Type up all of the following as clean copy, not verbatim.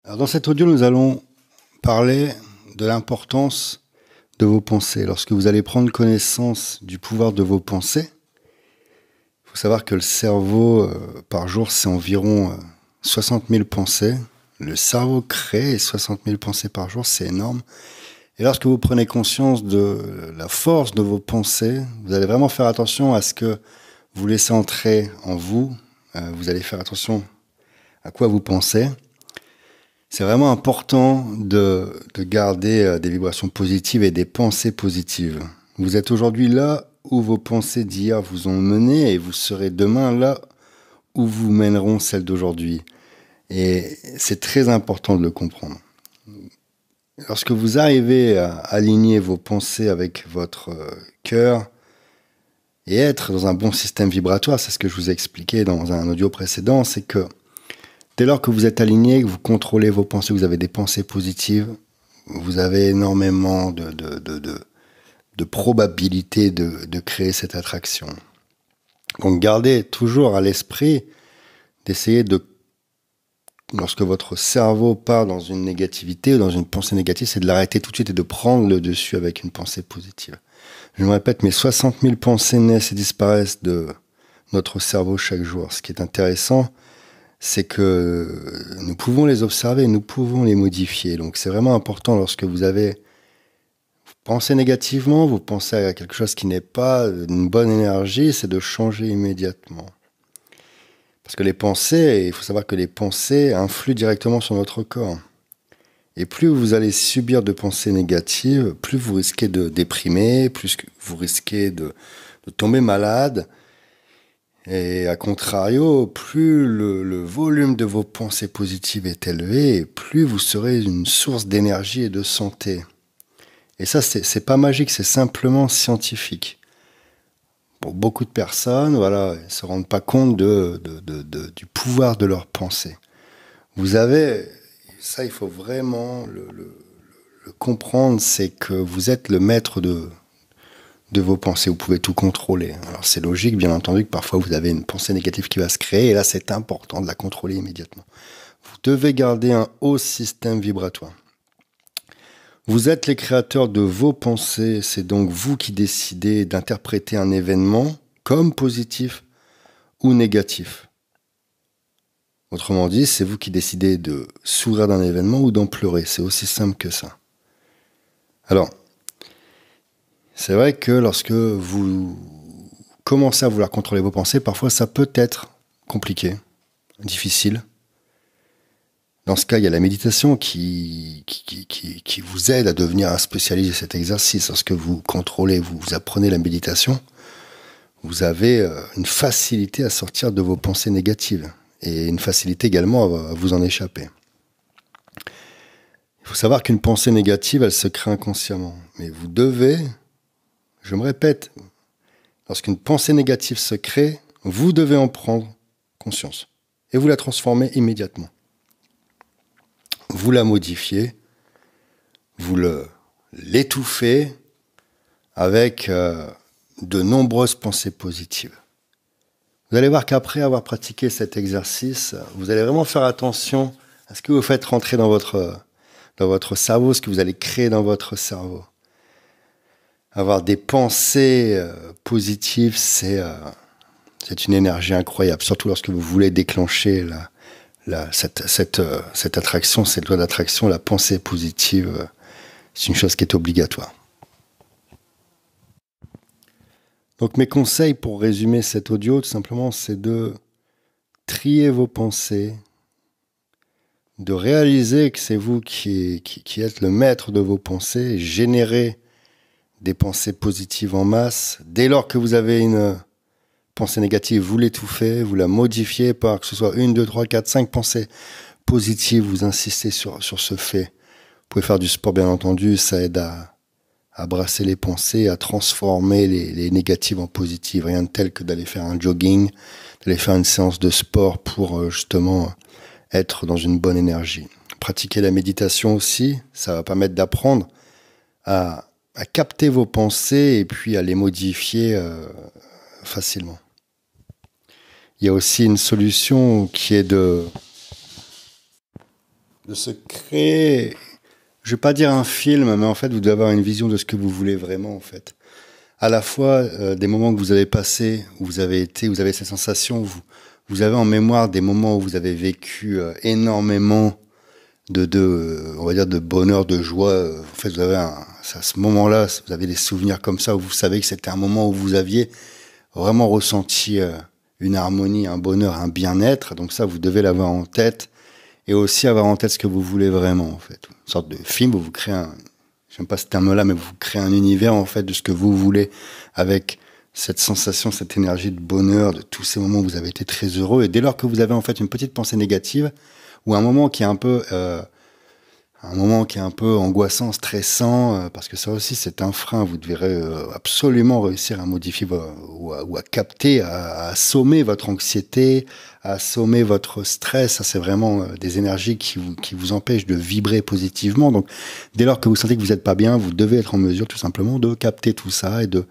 Alors dans cet audio, nous allons parler de l'importance de vos pensées. Lorsque vous allez prendre connaissance du pouvoir de vos pensées, il faut savoir que le cerveau, par jour, c'est environ 60 000 pensées. Le cerveau crée 60 000 pensées par jour, c'est énorme. Et lorsque vous prenez conscience de la force de vos pensées, vous allez vraiment faire attention à ce que vous laissez entrer en vous. Vous allez faire attention à quoi vous pensez. C'est vraiment important de garder des vibrations positives et des pensées positives. Vous êtes aujourd'hui là où vos pensées d'hier vous ont mené et vous serez demain là où vous mèneront celles d'aujourd'hui. Et c'est très important de le comprendre. Lorsque vous arrivez à aligner vos pensées avec votre cœur et être dans un bon système vibratoire, c'est ce que je vous ai expliqué dans un audio précédent, c'est que dès lors que vous êtes aligné, que vous contrôlez vos pensées, vous avez des pensées positives, vous avez énormément de probabilité de créer cette attraction. Donc gardez toujours à l'esprit d'essayer lorsque votre cerveau part dans une négativité ou dans une pensée négative, c'est de l'arrêter tout de suite et de prendre le dessus avec une pensée positive. Je me répète, mais 60 000 pensées naissent et disparaissent de notre cerveau chaque jour. Ce qui est intéressant, c'est que nous pouvons les observer, nous pouvons les modifier. Donc c'est vraiment important lorsque vous pensez négativement, vous pensez à quelque chose qui n'est pas une bonne énergie, c'est de changer immédiatement. Parce que les pensées, il faut savoir que les pensées influent directement sur notre corps. Et plus vous allez subir de pensées négatives, plus vous risquez de déprimer, plus vous risquez de tomber malade. Et à contrario, plus le volume de vos pensées positives est élevé, plus vous serez une source d'énergie et de santé. Et ça, c'est pas magique, c'est simplement scientifique. Pour beaucoup de personnes, voilà, ils se rendent pas compte du pouvoir de leurs pensées. Vous avez, ça il faut vraiment le comprendre, c'est que vous êtes le maître de vos pensées, vous pouvez tout contrôler. Alors c'est logique, bien entendu, que parfois vous avez une pensée négative qui va se créer, et là c'est important de la contrôler immédiatement. Vous devez garder un haut système vibratoire. Vous êtes les créateurs de vos pensées, c'est donc vous qui décidez d'interpréter un événement comme positif ou négatif. Autrement dit, c'est vous qui décidez de sourire d'un événement ou d'en pleurer, c'est aussi simple que ça. Alors, c'est vrai que lorsque vous commencez à vouloir contrôler vos pensées, parfois ça peut être compliqué, difficile. Dans ce cas, il y a la méditation qui vous aide à devenir un spécialiste de cet exercice. Lorsque vous contrôlez, vous apprenez la méditation, vous avez une facilité à sortir de vos pensées négatives et une facilité également à vous en échapper. Il faut savoir qu'une pensée négative, elle se crée inconsciemment. Mais vous devez, je me répète, lorsqu'une pensée négative se crée, vous devez en prendre conscience et vous la transformez immédiatement. Vous la modifiez, vous l'étouffez avec de nombreuses pensées positives. Vous allez voir qu'après avoir pratiqué cet exercice, vous allez vraiment faire attention à ce que vous faites rentrer dans votre cerveau, ce que vous allez créer dans votre cerveau. Avoir des pensées positives, c'est une énergie incroyable, surtout lorsque vous voulez déclencher cette attraction, cette loi d'attraction, la pensée positive, c'est une chose qui est obligatoire. Donc mes conseils pour résumer cet audio, tout simplement, c'est de trier vos pensées, de réaliser que c'est vous qui êtes le maître de vos pensées, générer des pensées positives en masse. Dès lors que vous avez une pensée négative, vous l'étouffez, vous la modifiez par que ce soit 1, 2, 3, 4, 5 pensées positives, vous insistez sur ce fait. Vous pouvez faire du sport, bien entendu, ça aide à brasser les pensées, à transformer les négatives en positives. Rien de tel que d'aller faire un jogging, d'aller faire une séance de sport pour justement être dans une bonne énergie. Pratiquer la méditation aussi, ça va permettre d'apprendre à capter vos pensées et puis à les modifier facilement. Il y a aussi une solution qui est de se créer, je vais pas dire un film, mais en fait, vous devez avoir une vision de ce que vous voulez vraiment, en fait. À la fois, des moments que vous avez passés, où vous avez été, vous avez ces sensations, vous avez en mémoire des moments où vous avez vécu énormément on va dire, de bonheur, de joie. En fait, vous avez à ce moment-là, vous avez des souvenirs comme ça, où vous savez que c'était un moment où vous aviez vraiment ressenti une harmonie, un bonheur, un bien-être. Donc ça, vous devez l'avoir en tête. Et aussi avoir en tête ce que vous voulez vraiment, en fait. Une sorte de film où vous créez j'aime pas ce terme-là, mais vous créez un univers, en fait, de ce que vous voulez, avec cette sensation, cette énergie de bonheur, de tous ces moments où vous avez été très heureux. Et dès lors que vous avez, en fait, une petite pensée négative, ou un moment qui est un peu angoissant, stressant, parce que ça aussi c'est un frein. Vous devrez absolument réussir à modifier ou à capter, à assommer votre anxiété, à assommer votre stress. Ça c'est vraiment des énergies qui vous empêchent de vibrer positivement. Donc dès lors que vous sentez que vous n'êtes pas bien, vous devez être en mesure tout simplement de capter tout ça et de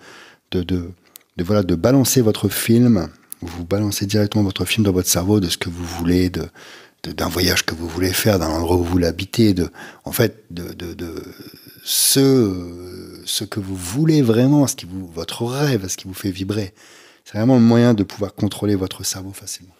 balancer votre film. Vous balancez directement votre film dans votre cerveau de ce que vous voulez, d'un voyage que vous voulez faire, d'un endroit où vous voulez habiter, ce que vous voulez vraiment, votre rêve, ce qui vous fait vibrer. C'est vraiment le moyen de pouvoir contrôler votre cerveau facilement.